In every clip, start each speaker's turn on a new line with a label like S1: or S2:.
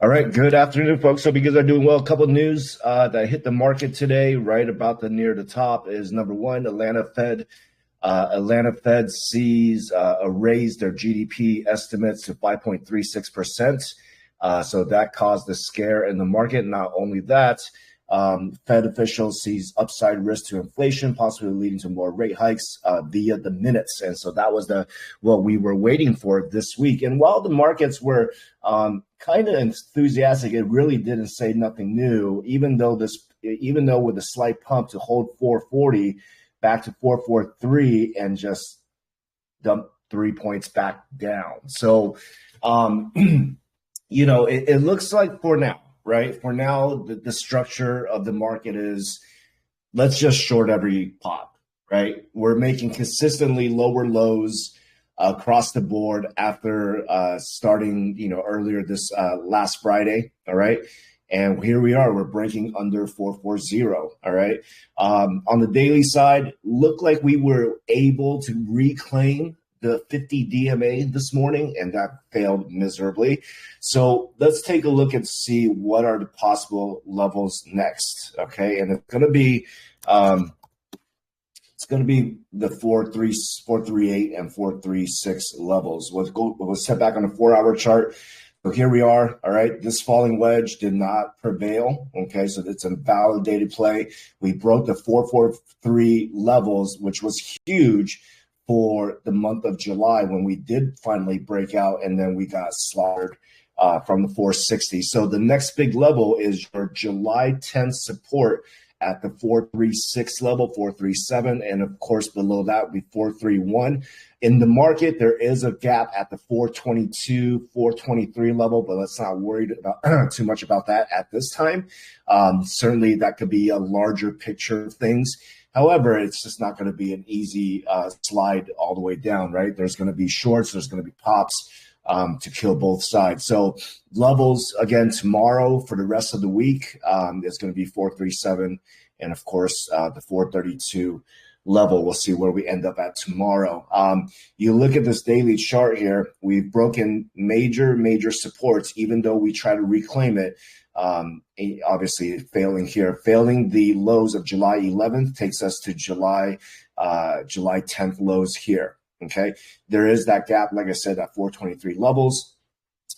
S1: All right, good afternoon, folks. Hope you guys are doing well. A couple of news that hit the market today, right about near the top, is number one, Atlanta Fed. Atlanta Fed sees raised their GDP estimates to 5.36%. So that caused a scare in the market. Not only that, Fed officials sees upside risk to inflation, possibly leading to more rate hikes via the minutes. And so that was what we were waiting for this week. And while the markets were kind of enthusiastic, it really didn't say nothing new, even though with a slight pump to hold 440 back to 443 and just dump 3 points back down. So, it looks like for now, right? For now, the structure of the market is let's just short every pop, right? We're making consistently lower lows across the board after starting, earlier this last Friday, all right? And here we are, we're breaking under 440, all right? On the daily side, looked like we were able to reclaim the 50 DMA this morning, and that failed miserably. So let's take a look and see what are the possible levels next, okay? And it's going to be the 438 and 436 levels. We'll step back on the 4-hour chart. So here we are, all right? This falling wedge did not prevail, okay? So it's a validated play. We broke the 443 levels, which was huge for the month of July when we did finally break out, and then we got slaughtered from the 460. So the next big level is your July 10th support at the 436 level, 437, and of course below that would be 431. In the market, there is a gap at the 422, 423 level, but let's not worry about too much about that at this time. Certainly that could be a larger picture of things. However, it's just not going to be an easy slide all the way down, right? There's going to be shorts, there's going to be pops to kill both sides. So levels, again, tomorrow for the rest of the week is going to be 437 and, of course, the 432 level. We'll see where we end up at tomorrow. You look at this daily chart here, we've broken major supports, even though we try to reclaim it. Obviously failing here. Failing the lows of July 11th takes us to July 10th lows here. Okay, there is that gap, like I said, at 423 levels.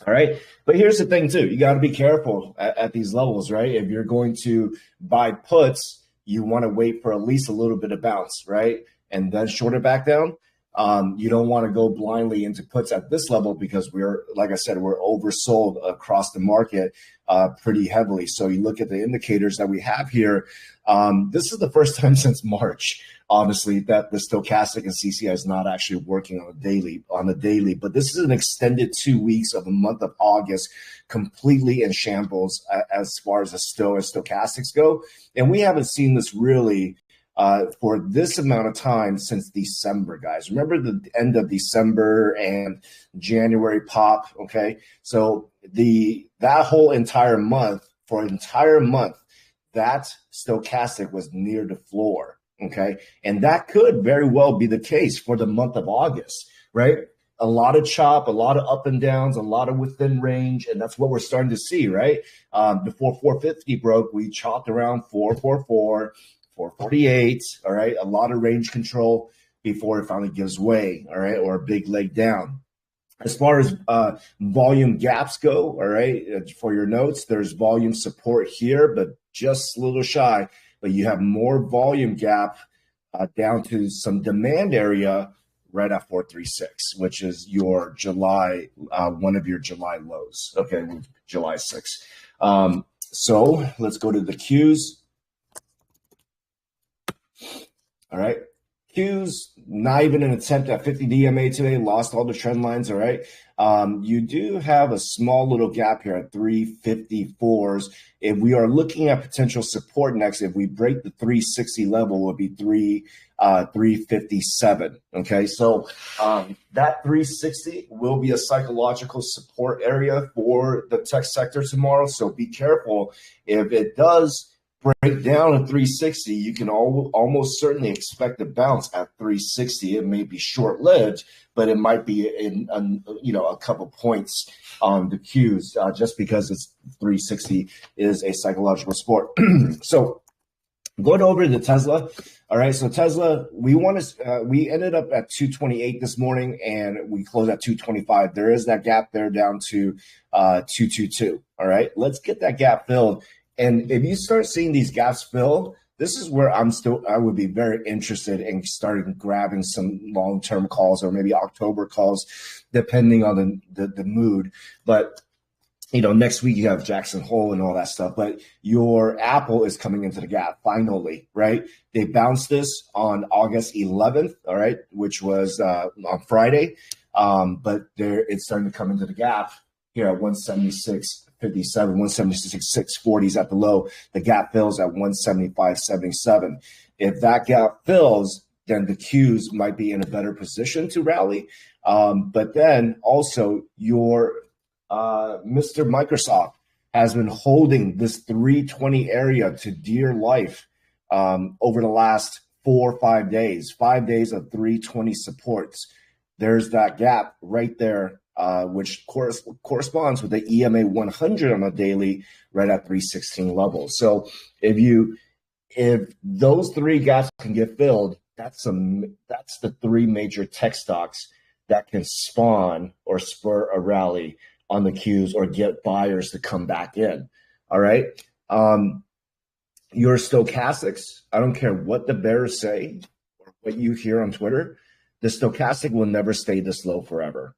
S1: All right, but here's the thing too: you got to be careful at these levels, right? If you're going to buy puts, you want to wait for at least a little bit of bounce, right, and then short it back down. You don't want to go blindly into puts at this level because like I said, we're oversold across the market pretty heavily. So you look at the indicators that we have here. This is the first time since March, honestly, that the stochastic and CCI is not actually working on the daily. But this is an extended 2 weeks of the month of August, completely in shambles as far as the stochastics go. And we haven't seen this really for this amount of time since December, guys. Remember the end of December and January pop, okay? So that whole entire month, that stochastic was near the floor, okay? And that could very well be the case for the month of August, right? A lot of chop, a lot of up and downs, a lot of within range, and that's what we're starting to see, right? Before 450 broke, we chopped around 444, 448, all right? A lot of range control before it finally gives way, all right? Or a big leg down. As far as volume gaps go, all right, for your notes, there's volume support here, but just a little shy. But you have more volume gap down to some demand area right at 436, which is your July, one of your July lows. Okay, July 6. So let's go to the Qs. All right. Qs, not even an attempt at 50 DMA today, lost all the trend lines, all right? You do have a small little gap here at 354s. If we are looking at potential support next, if we break the 360 level, it would be 357, okay? So that 360 will be a psychological support area for the tech sector tomorrow, so be careful if it does break down at 360, you can almost certainly expect a bounce at 360. It may be short-lived, but it might be in a couple points on the Qs, just because it's 360 is a psychological sport. So going over to Tesla. All right, so Tesla, we ended up at 228 this morning, and we closed at 225. There is that gap there down to 222. All right, let's get that gap filled. And if you start seeing these gaps fill, this is where I would be very interested in starting grabbing some long-term calls or maybe October calls, depending on the mood. But next week you have Jackson Hole and all that stuff, but your Apple is coming into the gap finally, right? They bounced this on August 11th, all right, which was on Friday, but it's starting to come into the gap here at 176.57, 176.640 is at the low. The gap fills at 175.77. If that gap fills, then the Qs might be in a better position to rally. But then also your Mr. Microsoft has been holding this 320 area to dear life over the last 4 or 5 days. 5 days of 320 supports. There's that gap right there, which corresponds with the EMA 100 on a daily right at 316 levels. So if those three gaps can get filled, that's the three major tech stocks that can spawn or spur a rally on the Qs or get buyers to come back in. All right. Your stochastics, I don't care what the bears say or what you hear on Twitter, the stochastic will never stay this low forever.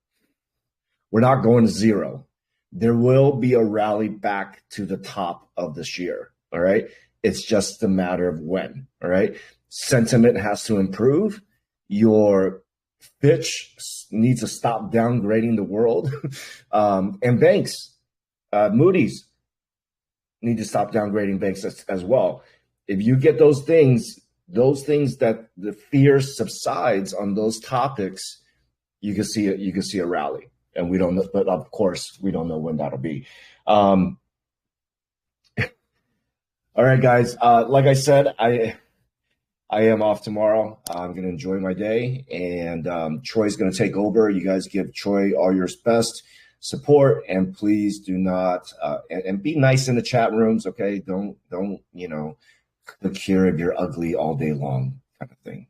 S1: We're not going to zero. There will be a rally back to the top of this year. All right. It's just a matter of when. All right. Sentiment has to improve. Your Fitch needs to stop downgrading the world. And banks, Moody's need to stop downgrading banks as well. If you get those things that the fear subsides on those topics, you can see a rally. And we don't know, but of course we don't know when that'll be. All right, guys. Like I said, I am off tomorrow. I'm going to enjoy my day, and Troy's going to take over. You guys give Troy all your best support, and please do not and be nice in the chat rooms. Okay, don't the cure if you're ugly all day long kind of thing.